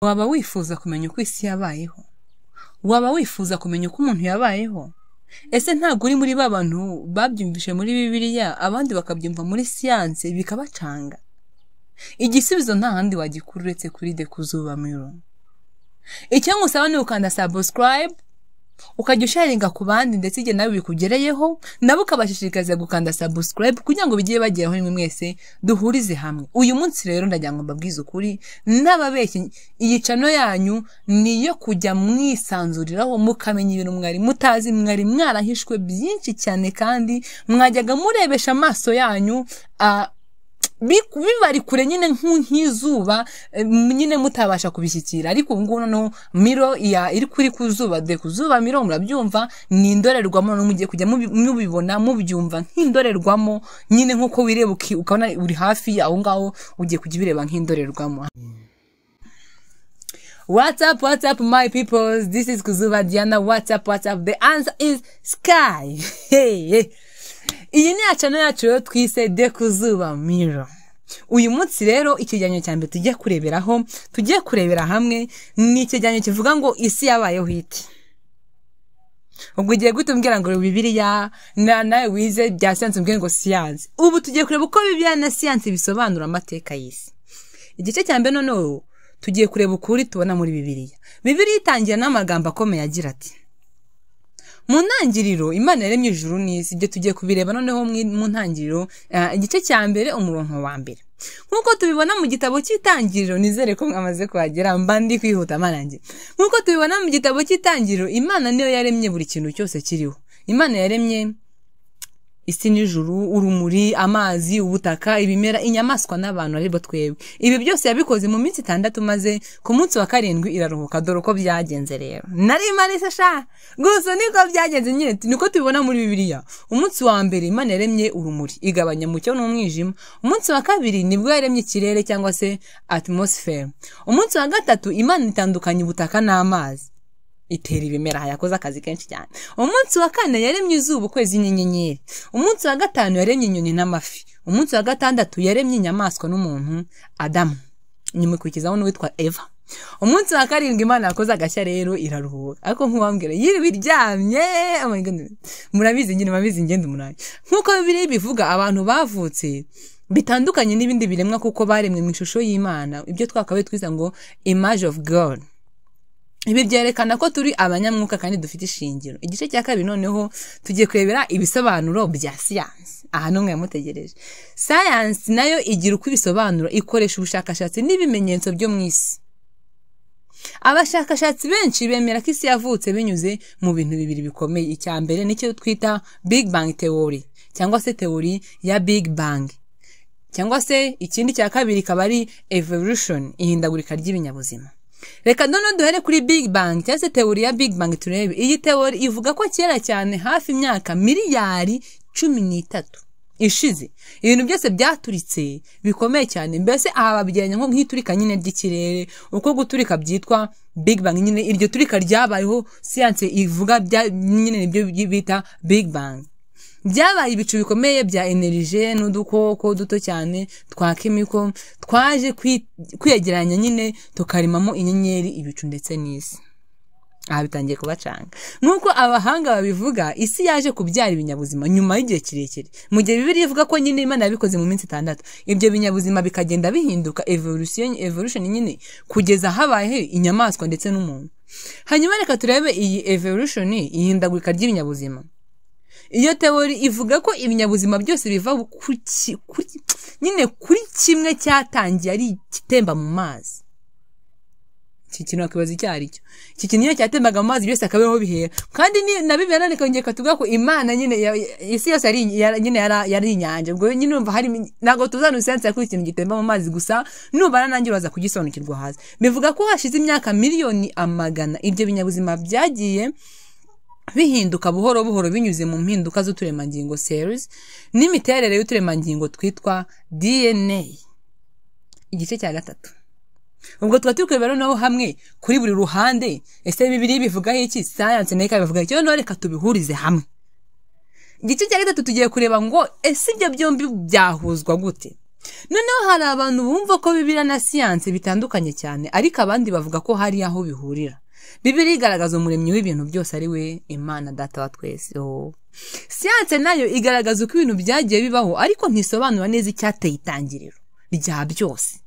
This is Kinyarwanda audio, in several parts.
Waba wifuza kumenya uko isi yabayeho? Waba wifuza kumenya uko umuntu yabayeho? Ese ntabwo uri muri babantu babyumvishe muri Bibiliya abandi bakabyumva muri siyanse bikabacanga? Igisubizo nta handi wagikura uretse kuri The Kuzuba Mirror. Icyo ngusaba ni ukanda subscribe, ukajya usharinga ku bandi ndetse igihe nawe bikugereyeho nabo ukabashishikariza gukanda subscribe kugira ngo bigiye bageraho nimwe mwese duhurize hamwe. Uyu munsi rero ndagira ngo mbabwize ukuri n'ababeshyi, iyi channel yanyu niyo kujya mwisanzuriraho mukamenya ibintu mwari mutazi, mwari mwarahishwe byinshi cyane kandi mwajyaga murebesha amaso yanyu bibari kure nyine nk'izuba nyine mutabasha kubishyikira. Ariko ubu ngubu no Mirror iri kuri Kuzuba, The Kuzuba Mirror murabyumva, ni indorerwamo no mugiye kujya mubibona mubyumva nk'indorerwamo nyine nkuko wireba ukabona uri hafi aho ngaho ugiye kujya bireba nk'indorerwamo. What's up my people, this is Kuzuba Diana. What's up, the answer is Sky. Hey. Iyi ni channel yacu rero twise The Kuzuba Mirror. Uyu munsi rero ikiganiro cya mbere tugiye kurebera hamwe ni ikiganiro kivuga ngo isi yabayeho ite. Ubwo ugiye gutumbwira ngo Bibiliya nawe wize bya siyanse mbwira ngo siyanse. Ubu tugiye kureba uko Bibiliya na siyanse bisobanura amateka y'isi. Igice cya mbere noneho tugiye kureba ukuri tubona muri Bibiliya. Bibiliya itangira n'amagambo akomeye agira ati: mu ntangiriro Imana yaremye ijuru n'isi. Ibyo tugiye kubireba noneho mu ntangiriro igice cya mbere umurongo wa mbere. Nkuko tubibona mu gitabo cy'itangiriro, nizere ko mwamaze kuhagera mbandi kwihuta manange. Nkuko tubibona mu gitabo cy'itangiriro, Imana niyo yaremye buri kintu cyose kiriho. Imana yaremye isi n'ijuru, urumuri, amazi, ubutaka, ibimera, inyamaswa n'abantu aribo twebwe. Ibi byose yabikoze mu minsi 6 maze ku munsi wa 7 iraruhuka. Dore uko byagenze rero. Nari Marisa sha. Gusa niko byagenze nyine niko tubibona muri Bibiliya. Umunsi wa mbere Imana yaremye urumuri, igabanya mucyo n'umwijima. Umunsi wa 2 nibwo yaremye ikirere cyangwa se atmosphere. Umunsi wa 3 Imana itandukanya ubutaka n'amazi, itera ibimera, yakoze akazi kenshi cyane. Umunsi wa 4 yaremye izuba, ukwezi n'inyenyeri. Umunsi wa 5 yaremye inyoni n'amafi. Umunsi wa 6 yaremye inyamaswa n'umuntu Adamu, nyuma kwikizaho n'uwitwa Eva. Umunsi wa 7 Imana yakoze agashya rero iraruhuka. Ariko nkuwambwira yiri biryamye, oh my god, murabizi nyine mabizi ngende umunani. Nkuko Bibiliya bivuga abantu bavutse bitandukanye n'ibindi biremwa kuko baremwe mu ishusho y'Imana, ibyo twakabaye twiza ngo image of God. Ibi byerekana ko turi abanyamwuka kandi dufite ishingiro. Igice cya 2 noneho tugiye kurebera ibisobanuro bya science. Aha no mwamutegereje. Science nayo igira uko ibisobanuro, ikoresha ubushakashatsi n'ibimenyetso byo mu isi. Abashakashatsi benshi bemera ko isi yavutse binyuze mu bintu bibiri bikomeye. Icya mbere nicyo twita Big Bang Theory cyangwa se teori ya Big Bang. Cyangwa se ikindi cya kabiri kaba ari evolution, ihindagurika ry'ibinyabuzima. Reka none duhere kuri Big Bang cyangwa se teori ya Big Bang turebe. Iyi teori ivuga ko kera cyane, hafi imyaka miliyari 13 ishize, ibintu byose byaturitse bikomeye cyane. Mbese aha babigeranya nko nk'iturika nyine ry'ikirere. Uko guturika byitwa Big Bang nyine, iryo turika ryabayeho siyanse ivuga nyine nibyo bita Big Bang. Byabaye ibicu bikomeye bya energy n'udukoko duto cyane twa chemical twaje kwiyegeranya nyine tukarimamo inyenyeri, ibicu ndetse n'isi. Aha bitangiye kubacanga. Nkuko abahanga babivuga, isi yaje kubyara ibinyabuzima nyuma y'igihe kirekire. Mu gihe Bibiliya ivuga ko nyine Imana yabikoze mu minsi 6, ibyo binyabuzima bikagenda bihinduka evolution nyine kugeza habaye inyamaswa ndetse n'umuntu. Hanyuma reka turebe iyi evolution, ihindagurika ry'ibinyabuzima. Iyo teori ivuga ko ibinyabuzima byose biva nyine kuri kimwe cyatangiye ari kitemba mu mazi. Iki kintu akibaza icyari cyo. Iki kintu cyatembaga mu mazi byose akabeho bihera. Kandi na Bibiliya nikongeye katuvuga ko Imana nyine isi yose yari inyanja. Ubwo nyine umva hari nago tuzana usense ko ikintu gitemba mu mazi gusa nubara nanjye baza kugisobanukirwa haza. Bivuga ko hashize imyaka miliyoni amagana ibyo binyabuzima byagiye bihinduka buhoro buhoro binyuze mu mpinduka z'uturemangingo cells n'imiterere y'uturemangingo twitwa DNA. Igice cya 3 ubwo twatukwebera naho hamwe kuri buri ruhande. Ese Bibiliya bivuga iki, science nayo ikabivuga icyo, none reka tubihurize hamwe. Igice cya 3 tugiye kureba ngo ese ibyo byombi byahuzwa gute. noneho hari abantu bumva ko Bibiliya na siyanse bitandukanye cyane, ariko abandi bavuga ko hari aho bihurira. Bibiliya igaragaza umuremyi w'ibintu byose ari we Imana Data wa twese. Siyanse nayo igaragaza uko ibintu byagiye bibaho, ariko ntisobanura neza icyateye itangiriro rya byose.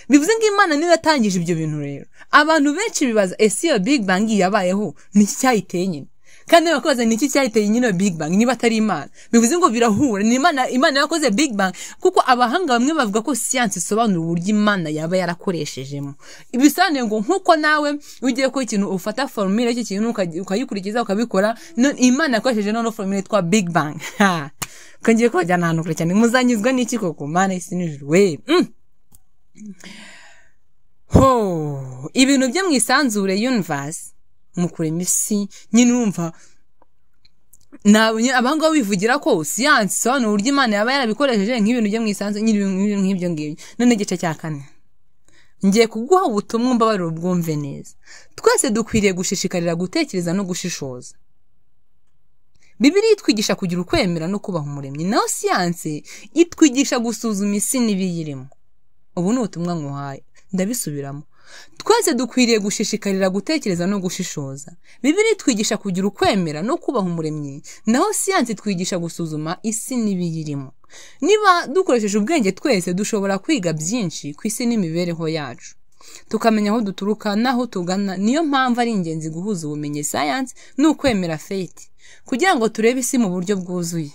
Bivuze ngo Imana niyo yatangije ibyo bintu rero. Abantu benshi bibaza ese iyo Big Bang yabayeho niki cyayiteye nyine? Kandi bakoze niki cyayiteye nyine Big Bang niba atari Imana? Bivuze ngo birahura. Ni Imana yakoze Big Bang, kuko abahanga bamwe bavuga ko siyanse isobanura uburyo Imana yaba yarakoreshejemo. Ibisobanuye ngo nkuko nawe ugiye ko ikintu ufata formule y'iki kintu ukayikurikiza ukabikora, Imana yakoresheje none formule twa Big Bang. Kangiye ko jyana hano kure cyane, muzanyizwa n'iki koko Mana isi n'ijuru we. Ibintu byo mu isanzure universe mu kurema isi nyine urumva abanga bivugira ko siyanse isobanura uburyo Imana yaba yarabikoresheje nk'ibintu byo mu isanzure nk'ibyo ngibyo. None igice cya 4 ngiye kuguha ubutumwa mbabarira ubwumve neza. Twese dukwiriye gushishikarira gutekereza no gushishoza. Bibiliya itwigisha kugira ukwemera no kubaha umuremyi, naho siyanse itwigisha gusuzuma isi n'ibiyirimo. Ubu ni ubutumwa nguhaye, ndabisubiramo. Twese dukwiriye gushishikarira gutekereza no gushishoza. Bibiliya itwigisha kugira ukwemera no kubaha umuremyi, naho siyanse itwigisha gusuzuma isi n'ibiyirimo. Niba dukoresheje ubwenge twese dushobora kwiga byinshi ku isi n'imibereho yacu, tukamenya aho duturuka naho tugana. Niyo mpamvu ari ingenzi guhuza ubumenyi science n'ukwemera faith kugira ngo turebe isi mu buryo bwuzuye.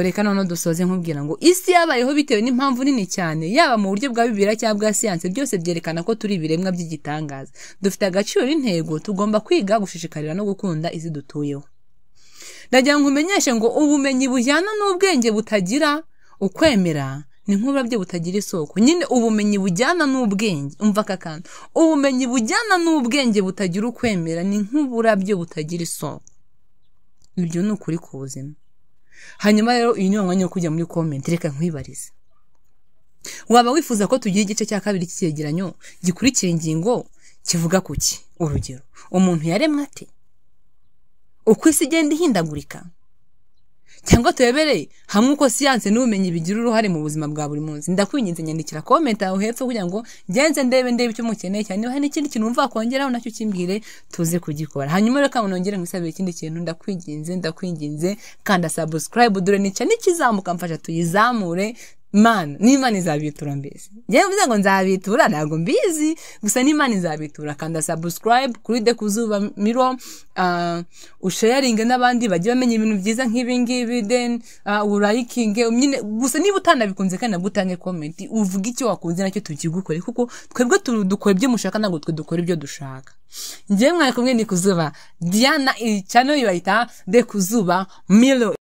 Reka none dusoze nkubwira ngo isi yabayeho bitewe n'impamvu nini cyane, yaba mu buryo bwa Bibiliya cyangwa bwa siyanse, byose byerekana ko turi ibiremwa by'igitangaza. Dufite agaciro n'intego, tugomba kwiga gushishikarira no gukunda izi dutuyeho. Ndagira ngo umenyeshe ngo ubumenyi bujyana n'ubwenge butagira ukwemera ni nk'uburabyo butagira isoko. Nyine ubumenyi bujyana n'ubwenge, umva kakana, ubumenyi bujyana n'ubwenge butagira ukwemera ni nk'uburabyo butagira isoko. Ibyo ni ukuri ku buzima. Hanyuma rero iyi niyo mwanya wo kujya muri comment, reka nkwibarize. Waba wifuza ko tugiye igice cya 2 cy'icyegeranyo gikurikira ingingo kivuga kuki? Urugero, umuntu yaremwe ate? Uko isi igenda ihindagurika? Cyangwa turebere hamwe uko siyanse n'ubumenyi bigira uruhare mu buzima bwa buri munsi? Ndakwinginze nyandikira comment aho hepfo kugira ngo ngenze ndebe icyo mukeneye cyane. Niba hari n'ikindi kintu umva kongeraho nacyo kimbwire tuze kugikora. Hanyuma reka nongere ngusabire ikindi kintu, ndakwinginze kanda subscribe, dore nica n'ikizamuka mfasha tuyizamure. N'Imana izabitura mbese. Ngiye mvuze ngo nzabitura ntago mbizi, gusa n'Imana izabitura. Kanda subscribe kuri De Kuzuba Miro, usharinge n'abandi bagiye bamenya ibintu byiza nk'ibi ngibi, then urayikinge. Gusa niba utanabikunze kandi nagutange comment, uvuga icyo wakunze nacyo tukigukore, kuko twebwe dukora ibyo mushaka ntabwo twe dukora ibyo dushaka. Ngiye mwaye kumwe ni Kuzuba Diana, channel yita De Kuzuba Miro.